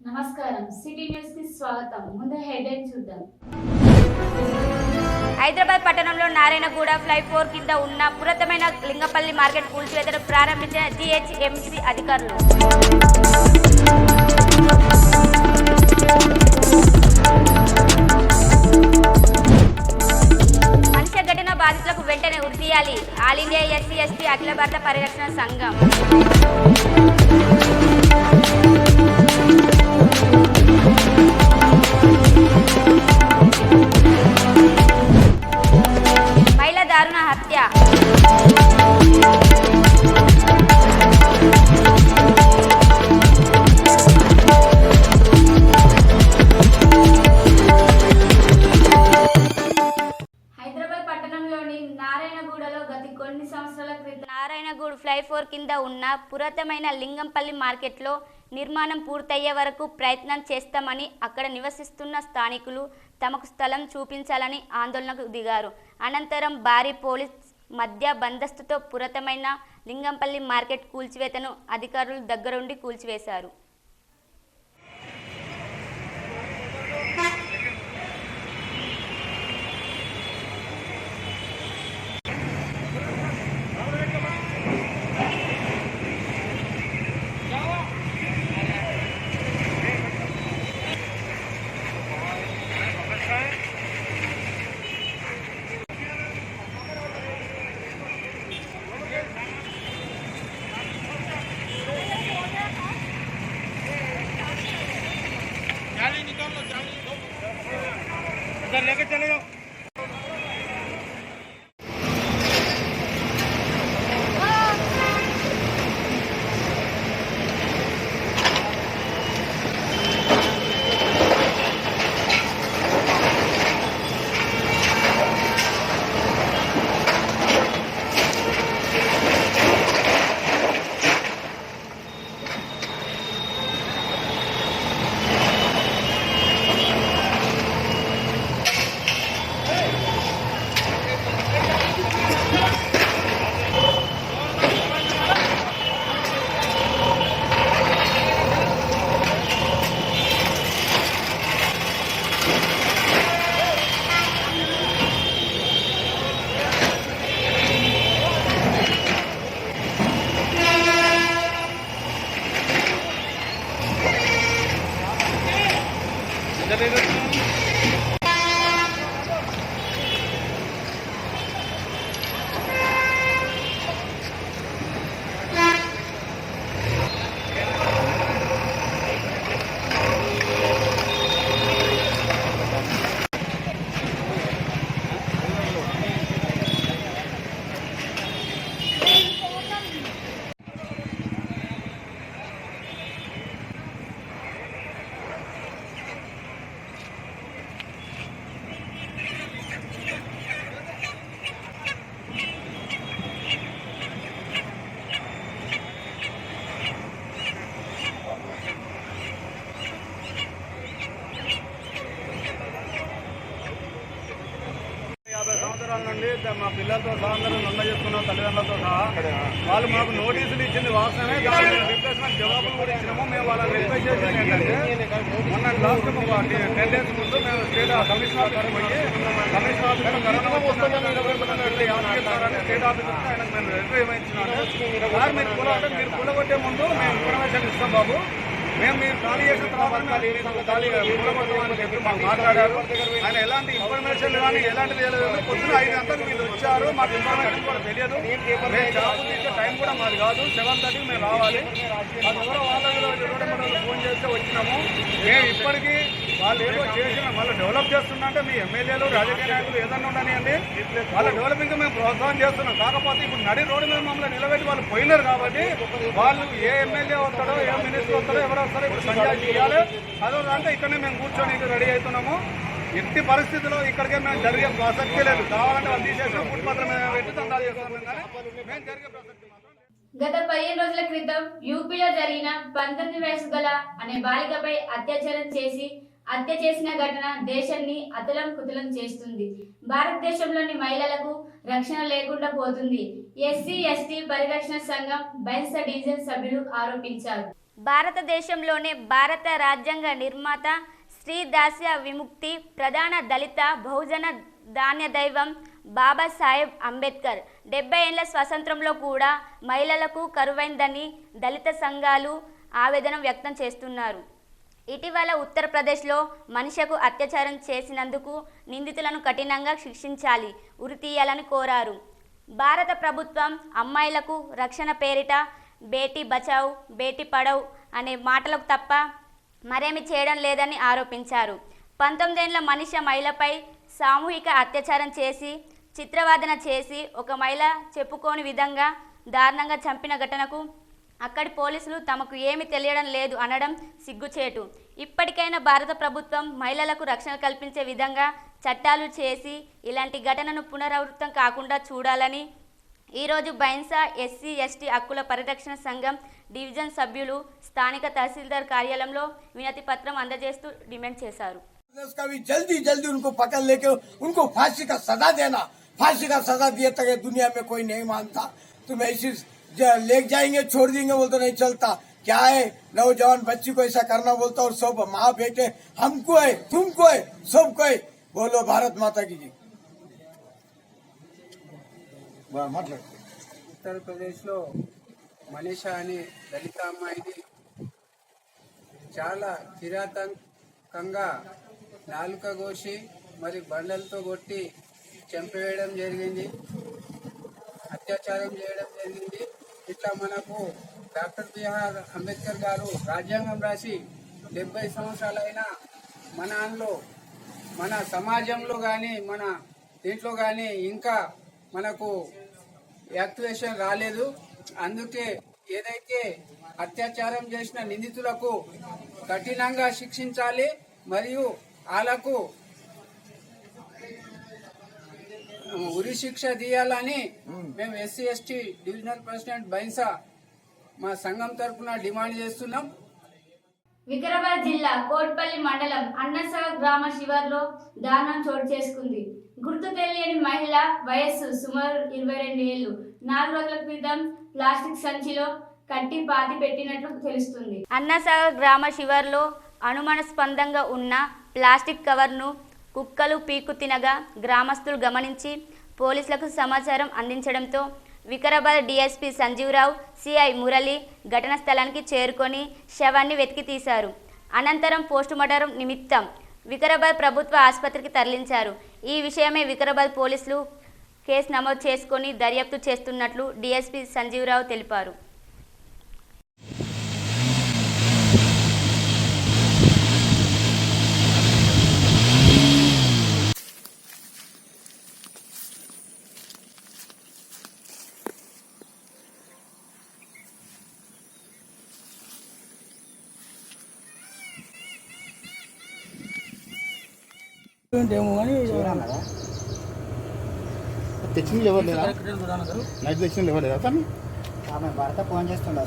నమస్కారం city news కి స్వాగతం. ముందు హెడ్లైన్ చూద్దాం. హైదరాబాద్ పట్టణంలో నారాయణగూడ ఫ్లైఓవర్ కింద ఉన్న పురాతనమైన లింగంపల్లి మార్కెట్ కూల్చివేతను ప్రారంభించిన జీహెచ్ఎంసీ అధికారులు. మనిషి ఘటన బాధితులకు వెంటనే ఉరి తీయాలి. ఆల్ ఇండియా ఎస్సీ ఎస్టీ అఖిల భారత పరిరక్షణ సంఘం. మహిళా దారుణ హత్య. హైదరాబాద్ పట్టణంలోని నారాయణగూడలో గత కొన్ని సంవత్సరాల క్రితం నారాయణగూడ ఫ్లైఓవర్ కింద ఉన్న పురాతనమైన లింగంపల్లి మార్కెట్లో నిర్మాణం పూర్తయ్యే వరకు ప్రయత్నం చేస్తామని అక్కడ నివసిస్తున్న స్థానికులు తమకు స్థలం చూపించాలని ఆందోళనకు దిగారు. అనంతరం భారీ పోలీస్ మధ్య బందోబస్తుతో పురాతనమైన లింగంపల్లి మార్కెట్ కూల్చివేతను అధికారులు దగ్గరుండి కూల్చివేశారు. लेके चले जाओ। నుండి మా పిల్లలతో సహా అందరూ నల్ల చేసుకున్నాం, తల్లిదండ్రులతో సహా. వాళ్ళు మాకు నోటీసులు ఇచ్చింది వాస్తవమే, దాని రిప్లేస్మెంట్ జవాబులు కూడా ఇచ్చినాము. మేము వాళ్ళని రిక్వెస్ట్ చేసింది ఏంటంటే మొన్న లాస్ట్ 10 days ముందు మేము స్టేట్ కమిషనర్ ఆఫీస్కి పోయి కమిషనర్ ఆఫీస్లో కరోనా వస్తుందని స్టేట్ ఆఫీస్ ఆయనకు మేము లెటర్ ఏమిచ్చినాము. సార్ మీరు కూలగొట్టే ముందు మేము ఇన్ఫర్మేషన్ ఇస్తాం బాబు, మేము మీరు ఖాళీ చేసిన తర్వాత ఖాళీ కూలగొట్టమని చెప్పి మాకు మాట్లాడారు. ఆయన ఎలాంటి ఇన్ఫర్మేషన్ కానీ ఎలాంటిది లేదు. పొద్దున 5 గంటలకు మీరు వచ్చారు, మాకు ఇన్ఫర్మేషన్ కూడా తెలియదు. మేము జాబ్ తీసే టైం కూడా మాది కాదు, 7:30కి మేము రావాలి. అది ఎవరో వాళ్ళ ఫోన్ చేస్తే వచ్చినాము. మేము ఇప్పటికీ వాళ్ళు ఏదో చేసిన మళ్ళీ డెవలప్ చేస్తున్నా అంటే మీ ఎమ్మెల్యేలు రాజకీయ నాయకులు ఏదన్నా ఉండనివ్వండి, వాళ్ళ డెవలపింగ్ మేము ప్రోత్సాహం చేస్తున్నాం. కాకపోతే ఇప్పుడు నడి రోడ్డు మీద మమ్మల్ని నిలబెట్టి వాళ్ళు పోయినారు కాబట్టి వాళ్ళు ఏ ఎమ్మెల్యే వస్తాడో ఏ మినిస్టర్ వస్తాడో ఎవరో వస్తారో ఇప్పుడు పంచాయతీ చేయాలి. అదో అంటే ఇక్కడనే మేము కూర్చొని రెడీ అవుతున్నాము. ఎట్టి పరిస్థితుల్లో ఇక్కడికే మేము జరిగే ప్రసక్తి లేదు. కావాలంటే వాళ్ళు తీసేసిన ఫుడ్ మాత్రం పెట్టి దండాలు చేస్తున్నాం, కానీ మేము జరిగే ప్రసక్తి మాత్రం. గత 15 రోజుల క్రితం యూపీలో జరిగిన 19 వయసు గల అనే బాలికపై అత్యాచారం చేసి హత్య చేసిన ఘటన దేశాన్ని అతలం కుతలం చేస్తుంది. భారతదేశంలోని మహిళలకు రక్షణ లేకుండా పోతుంది. ఎస్సీ ఎస్టీ పరిరక్షణ సంఘం బైన్సా డివిజన్ సభ్యులు ఆరోపించారు. భారతదేశంలోనే భారత రాజ్యాంగ నిర్మాత శ్రీ దాస్య విముక్తి ప్రధాన దళిత బహుజన ధాన్య దైవం బాబాసాహెబ్ అంబేద్కర్ 70 ఏళ్ల స్వాతంత్రంలో కూడా మహిళలకు కరువైందని దళిత సంఘాలు ఆవేదన వ్యక్తం చేస్తున్నారు. ఇటీవల ఉత్తరప్రదేశ్లో మనిషకు అత్యాచారం చేసినందుకు నిందితులను కఠినంగా శిక్షించాలి, ఉరి తీయాలని కోరారు. భారత ప్రభుత్వం అమ్మాయిలకు రక్షణ పేరిట బేటీ బచావ్ బేటీ పఢావ్ అనే మాటలకు తప్ప మరేమి చేయడం లేదని ఆరోపించారు. 19 ఏళ్ల మహిళపై సామూహిక అత్యాచారం చేసి చిత్రవాదన చేసి ఒక మహిళ చెప్పుకోని విధంగా దారుణంగా చంపిన ఘటనకు అక్కడి పోలీసులు తమకు ఏమీ తెలియడం లేదు అనడం సిగ్గుచేటు. ఇప్పటికైనా భారత ప్రభుత్వం మహిళలకు రక్షణ కల్పించే విధంగా చట్టాలు చేసి ఇలాంటి ఘటనను పునరావృతం కాకుండా చూడాలని ఈరోజు బైన్సా ఎస్సీ ఎస్టీ హక్కుల పరిరక్షణ సంఘం డివిజన్ సభ్యులు స్థానిక తహసీల్దార్ కార్యాలయంలో వినతి పత్రం అందజేస్తూ డిమాండ్ చేశారు. जल्दी जल्दी उनको पकड़ लेके उनको फांसी का सजा देना, फांसी का सजा दिए तक दुनिया में कोई नहीं मानता। तुम ऐसी ले जाएंगे छोड़ देंगे बोल तो नहीं चलता। क्या है नौजवान बच्ची को ऐसा करना बोलता और सब माँ बेटे हमको है तुमको है सबको है। बोलो भारत माता की जी। ఉత్తర ప్రదేశ్లో మనీషా అనే దళిత అమ్మాయిని చాలా కిరాతకంగా నాలుక కోసి మరి బండలతో కొట్టి చంపివేయడం జరిగింది, అత్యాచారం చేయడం జరిగింది. ఇట్లా మనకు డాక్టర్ బిఆర్ అంబేద్కర్ గారు రాజ్యాంగం రాసి 70 సంవత్సరాలైనా మన సమాజంలో కానీ మన దీంట్లో కానీ ఇంకా మనకు యాక్టివేషన్ రాలేదు. అందుకే ఏదైతే అత్యాచారం చేసిన నిందితులకు కఠినంగా శిక్షించాలి మరియు వాళ్ళకు ఉరి శిక్ష తీయాలని మేము SC ST divisional president Bhainsa మా సంఘం తరఫున డిమాండ్ చేస్తున్నాం. వికారాబాద్ జిల్లా కోట్పల్లి మండలం అన్నసాగర్ గ్రామ శివార్లో దారుణం చోటు చేసుకుంది. గుర్తు తెలియని మహిళ వయస్సు సుమారు 22 ఏళ్లు 4 రోజుల క్రితం ప్లాస్టిక్ సంచిలో కట్టి పాతి పెట్టినట్లు తెలుస్తుంది. అన్నసాగర్ గ్రామ శివార్లో అనుమానాస్పదంగా ఉన్న ప్లాస్టిక్ కవర్ను కుక్కలు పీకు తినగా గ్రామస్తులు గమనించి పోలీసులకు సమాచారం అందించడంతో వికారాబాద్ డీఎస్పీ సంజీవరావు, సిఐ మురళి ఘటనా స్థలానికి చేరుకొని శవాన్ని వెతికి తీశారు. అనంతరం పోస్టుమార్టం నిమిత్తం వికారాబాద్ ప్రభుత్వ ఆసుపత్రికి తరలించారు. ఈ విషయమే వికారాబాద్ పోలీసులు కేసు నమోదు చేసుకొని దర్యాప్తు చేస్తున్నట్లు డీఎస్పీ సంజీవరావు తెలిపారు. తెచ్చింది ఎవరు లేదా? నైట్ తెచ్చింది ఎవరు లేదా? తను భర్త ఫోన్ చేస్తుండే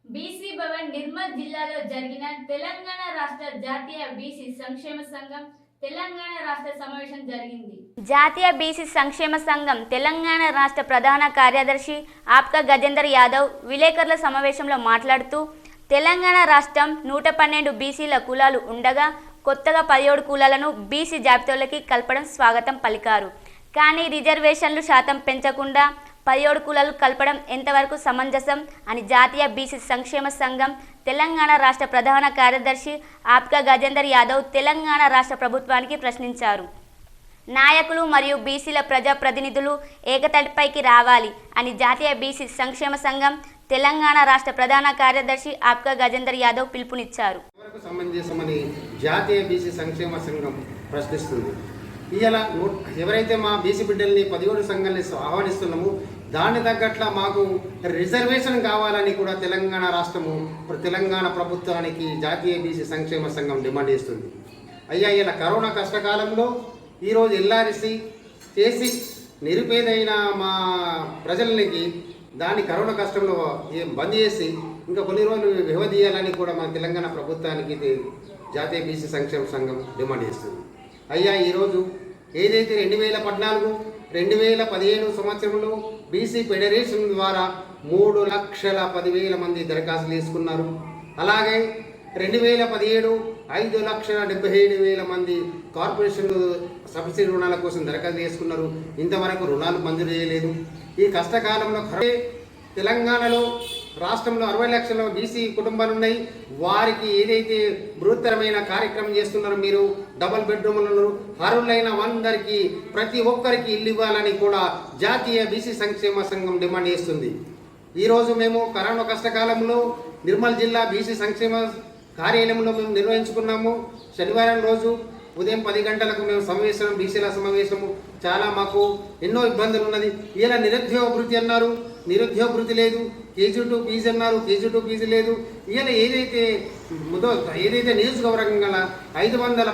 బీసీ భవన్ నిర్మల్ జిల్లాలో జరిగిన తెలంగాణ రాష్ట్ర జాతీయ బీసీ సంక్షేమ సంఘం తెలంగాణ రాష్ట్ర సమావేశం జరిగింది. జాతీయ బీసీ సంక్షేమ సంఘం తెలంగాణ రాష్ట్ర ప్రధాన కార్యదర్శి ఆప్కా గజేందర్ యాదవ్ విలేకరుల సమావేశంలో మాట్లాడుతూ తెలంగాణ రాష్ట్రం 112 బీసీల కులాలు ఉండగా కొత్తగా 17 కులాలను బీసీ జాబితాలోకి కలపడం స్వాగతం పలికారు. కానీ రిజర్వేషన్లు శాతం పెంచకుండా 17 కులాలు కలపడం ఎంతవరకు సమంజసం అని జాతీయ బీసీ సంక్షేమ సంఘం తెలంగాణ రాష్ట్ర ప్రధాన కార్యదర్శి ఆప్కా గజేందర్ యాదవ్ తెలంగాణ రాష్ట్ర ప్రభుత్వానికి ప్రశ్నించారు. నాయకులు మరియు బీసీల ప్రజాప్రతినిధులు ఏకతాటిపైకి రావాలి అని జాతీయ బీసీ సంక్షేమ సంఘం తెలంగాణ రాష్ట్ర ప్రధాన కార్యదర్శి ఆప్కా గజేందర్ యాదవ్ పిలుపునిచ్చారు. సమంజసమని జాతీయ బీసీ సంక్షేమ సంఘం ప్రశ్నిస్తుంది. ఇలా ఎవరైతే మా బీసీ బిడ్డల్ని 17 సంఘాలని ఆహ్వానిస్తున్నామో దాన్ని తగ్గట్ల మాకు రిజర్వేషన్ కావాలని కూడా తెలంగాణ రాష్ట్రము తెలంగాణ ప్రభుత్వానికి జాతీయ బీసీ సంక్షేమ సంఘం డిమాండ్ చేస్తుంది. అయ్యా ఇలా కరోనా కష్టకాలంలో ఈరోజు ఎల్ఆర్ఎస్సీ చేసి నిరుపేదైన మా ప్రజలకి దాని కరోనా కష్టంలో బంద్ చేసి ఇంకా కొన్ని రోజులు వ్యవధీయాలని కూడా మన తెలంగాణ ప్రభుత్వానికి జాతీయ బీసీ సంక్షేమ సంఘం డిమాండ్ చేస్తుంది. అయ్యా ఈరోజు ఏదైతే 2014, 2015 సంవత్సరంలో బీసీ ఫెడరేషన్ ద్వారా 3,10,000 మంది దరఖాస్తులు చేసుకున్నారు. అలాగే 2017 5,77,000 మంది కార్పొరేషన్ సబ్సిడీ రుణాల కోసం దరఖాస్తు చేసుకున్నారు. ఇంతవరకు రుణాలు మంజూరు చేయలేదు. ఈ కష్టకాలంలో తెలంగాణలో రాష్ట్రంలో 60 లక్షల బీసీ కుటుంబాలు ఉన్నాయి. వారికి ఏదైతే బృహత్తరమైన కార్యక్రమం చేస్తున్నారో మీరు, డబుల్ బెడ్రూమ్లను అర్హులైన అందరికీ ప్రతి ఒక్కరికి ఇల్లు ఇవ్వాలని కూడా జాతీయ బీసీ సంక్షేమ సంఘం డిమాండ్ చేస్తుంది. ఈరోజు మేము కరోనా కష్టకాలంలో నిర్మల్ జిల్లా బీసీ సంక్షేమ కార్యాలయంలో మేము నిర్వహించుకున్నాము. శనివారం రోజు ఉదయం 10 గంటలకు మేము సమావేశం, బీసీల సమావేశము. చాలా మాకు ఎన్నో ఇబ్బందులు ఉన్నది. ఇలా నిరుద్యోగ భృతి అన్నారు, నిరుద్యోగ భృతి లేదు. KG2 ఫీజు అన్నారు, KG2 ఫీజు లేదు. ఇలా ఏదైతే నియోజకవర్గం గల 500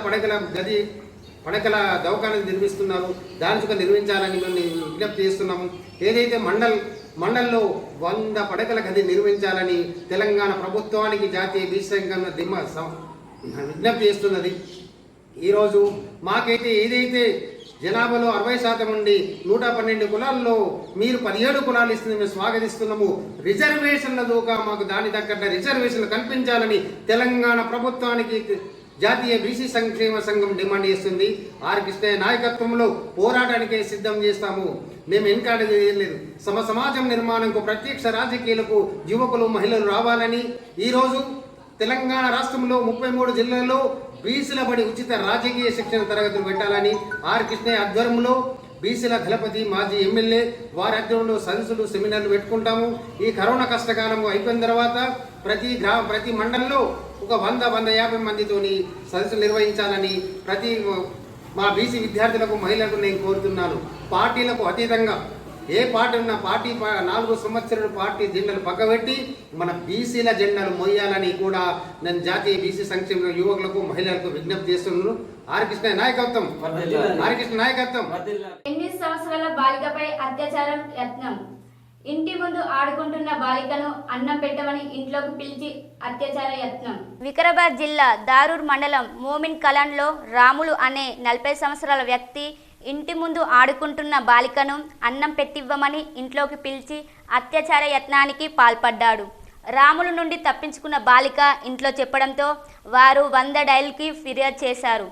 పడకల దవాఖానాలు నిర్మిస్తున్నారు, దాని నిర్మించాలని మేము విజ్ఞప్తి చేస్తున్నాము. ఏదైతే మండల్లో 100 పడకల గది నిర్మించాలని తెలంగాణ ప్రభుత్వానికి జాతీయ బీసీ సంఘం విజ్ఞప్తి చేస్తున్నది. ఈరోజు మాకైతే ఏదైతే జనాభాలో 60% ఉండి 112 కులాల్లో మీరు 17 కులాలు ఇస్తుంది మేము స్వాగతిస్తున్నాము. రిజర్వేషన్ల దూకా మాకు దాని తగ్గట్టు రిజర్వేషన్లు కల్పించాలని తెలంగాణ ప్రభుత్వానికి జాతీయ బీసీ సంక్షేమ సంఘం డిమాండ్ చేస్తుంది. ఆర్ కృష్ణయ్య నాయకత్వంలో పోరాటానికే సిద్ధం చేస్తాము. మేము వెనకాడేది ఏం లేదు. సమాజం నిర్మాణంకు ప్రత్యక్ష రాజకీయాలకు యువకులు, మహిళలు రావాలని ఈరోజు తెలంగాణ రాష్ట్రంలో 33 జిల్లాల్లో బీసీల బడి ఉచిత రాజకీయ శిక్షణ తరగతులు పెట్టాలని ఆర్ కృష్ణయ్య ఆధ్వర్యంలో బీసీల దళపతి, మాజీ ఎమ్మెల్యే వారి ఆధ్వర్యంలో సదస్సులు, సెమినార్లు పెట్టుకుంటాము. ఈ కరోనా కష్టకాలం అయిపోయిన తర్వాత ప్రతి మండలంలో ఒక 100-150 మందితోని సదస్సులు నిర్వహించాలని మా బీసీ విద్యార్థులకు, మహిళలకు నేను కోరుతున్నాను. పార్టీలకు అతీతంగా ఏ పార్టీ ఉన్న పార్టీ 4 సంవత్సరాలు పార్టీ జెండాలు పక్కబెట్టి మన బీసీల జెండాలు మోయాలని కూడా నేను జాతీయ బీసీ సంక్షేమ యువకులకు, మహిళలకు విజ్ఞప్తి చేస్తున్నాను. ఆర్ కృష్ణ నాయకత్వం. 8 సంవత్సరాల బాలికపై అత్యాచారం యత్నం. ఇంటి ముందు ఆడుకుంటున్న బాలికను అన్నం పెట్టమని ఇంట్లోకి పిలిచి అత్యాచార యత్నం. వికారాబాద్ జిల్లా దారూర్ మండలం మోమిన్ కలాన్లో రాములు అనే 40 సంవత్సరాల వ్యక్తి ఇంటి ముందు ఆడుకుంటున్న బాలికను అన్నం పెట్టివ్వమని ఇంట్లోకి పిలిచి అత్యాచార యత్నానికి పాల్పడ్డాడు. రాములు నుండి తప్పించుకున్న బాలిక ఇంట్లో చెప్పడంతో వారు 100 డైల్కి ఫిర్యాదు చేశారు.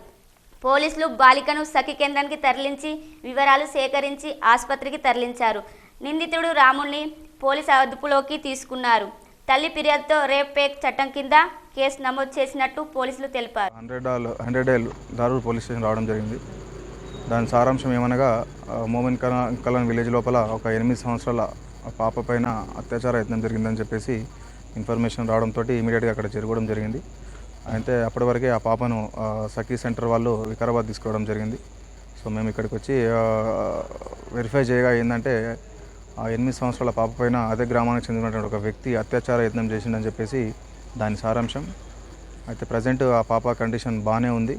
పోలీసులు బాలికను సఖి కేంద్రానికి తరలించి వివరాలు సేకరించి ఆసుపత్రికి తరలించారు. నిందితుడు రాముల్ని పోలీసు అదుపులోకి తీసుకున్నారు. తల్లి ఫిర్యాదుతో రేప్ యాక్ట్ చట్టం కింద కేసు నమోదు చేసినట్టు పోలీసులు తెలిపారు. 100 దారూర్ పోలీస్ స్టేషన్ రావడం జరిగింది. దాని సారాంశం ఏమనగా మోమిన్ కలాన్ విలేజ్ లోపల ఒక 8 సంవత్సరాల పాప పైన అత్యాచార యత్నం జరిగిందని చెప్పేసి ఇన్ఫర్మేషన్ రావడంతో ఇమీడియట్గా అక్కడ జరగడం జరిగింది. అయితే అప్పటి వరకే ఆ పాపను సఖీ సెంటర్ వాళ్ళు వికారాబాద్ తీసుకోవడం జరిగింది. సో మేము ఇక్కడికి వచ్చి వెరిఫై చేయగా ఏంటంటే ఆ 8 సంవత్సరాల పాప పైన అదే గ్రామానికి చెందినటువంటి ఒక వ్యక్తి అత్యాచార యత్నం చేసిందని చెప్పేసి దాని సారాంశం. అయితే ప్రజెంట్ ఆ పాప కండిషన్ బాగానే ఉంది.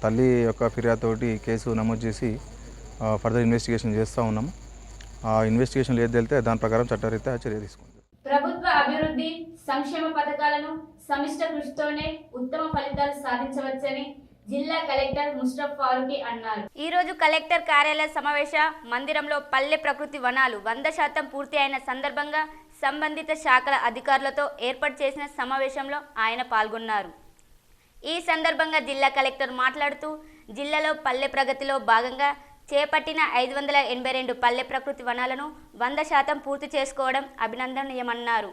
తల్లి యొక్క ఫిర్యాదుతోటి కేసు నమోదు చేసి ఫర్దర్ ఇన్వెస్టిగేషన్ చేస్తూ ఉన్నాము. ఆ ఇన్వెస్టిగేషన్ ఏది వెళ్తే దాని ప్రకారం చట్టరీత్యా చర్య తీసుకుంటాం. ప్రభుత్వ అభివృద్ధి సంక్షేమ పథకాలను సమిష్ట కృషితోనే ఉత్తమ ఫలితాలు సాధించవచ్చని జిల్లా కలెక్టర్ ముస్టఫ్ ఫారూఖీ అన్నారు. ఈ రోజు కలెక్టర్ కార్యాలయ సమావేశ మందిరంలో పల్లె ప్రకృతి వనాలు 100% పూర్తి అయిన సందర్భంగా సంబంధిత శాఖల అధికారులతో ఏర్పాటు చేసిన సమావేశంలో ఆయన పాల్గొన్నారు. ఈ సందర్భంగా జిల్లా కలెక్టర్ మాట్లాడుతూ జిల్లాలో పల్లె ప్రగతిలో భాగంగా చేపట్టిన 582 పల్లె ప్రకృతి వనాలను 100% పూర్తి చేసుకోవడం అభినందనీయమన్నారు.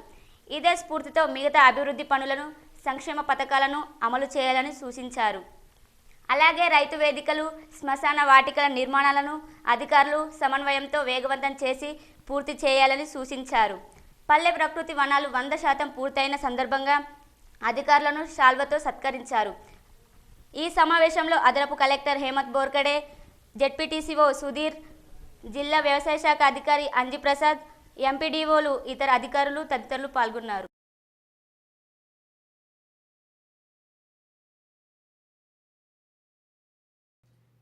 ఇదే స్ఫూర్తితో మిగతా అభివృద్ధి పనులను, సంక్షేమ పథకాలను అమలు చేయాలని సూచించారు. అలాగే రైతు వేదికలు, శ్మశాన వాటికల నిర్మాణాలను అధికారులు సమన్వయంతో వేగవంతం చేసి పూర్తి చేయాలని సూచించారు. పల్లె ప్రకృతి వనాలు 100% పూర్తయిన సందర్భంగా అధికారులను శాల్వతో సత్కరించారు. ఈ సమావేశంలో అదనపు కలెక్టర్ హేమత్ బోర్కడే, జెడ్పీటీసీఓ సుధీర్, జిల్లా వ్యవసాయ శాఖ అధికారి అంజి ప్రసాద్, ఎంపీడీఓలు, ఇతర అధికారులు తదితరులు పాల్గొన్నారు.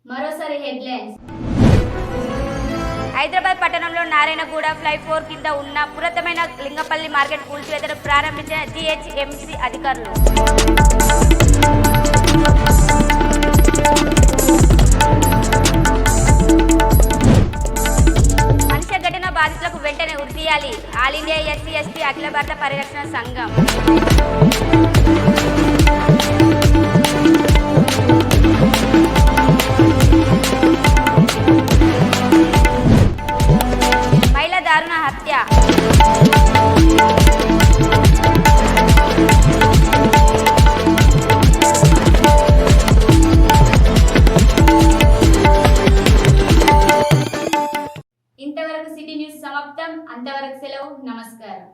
మరోసారి హెడ్లైన్స్. హైదరాబాద్ పట్టణంలో నారాయణగూడ ఫ్లైఓవర్ కింద ఉన్న పురాతనమైన లింగంపల్లి మార్కెట్ కూల్చివేతను ప్రారంభించిన జీహెచ్ఎంసీ అధికారులు. మనిషి ఘటన బాధితులకు వెంటనే ఉరితీయాలి. ఆల్ ఇండియా ఎస్సీ ఎస్టీ అఖిల భారత పరిరక్షణ సంఘం. మహిళ దారుణ హత్య. ఇంతవరకు సిటీ న్యూస్ సమాప్తం. అంతవరకు సెలవు. నమస్కారం.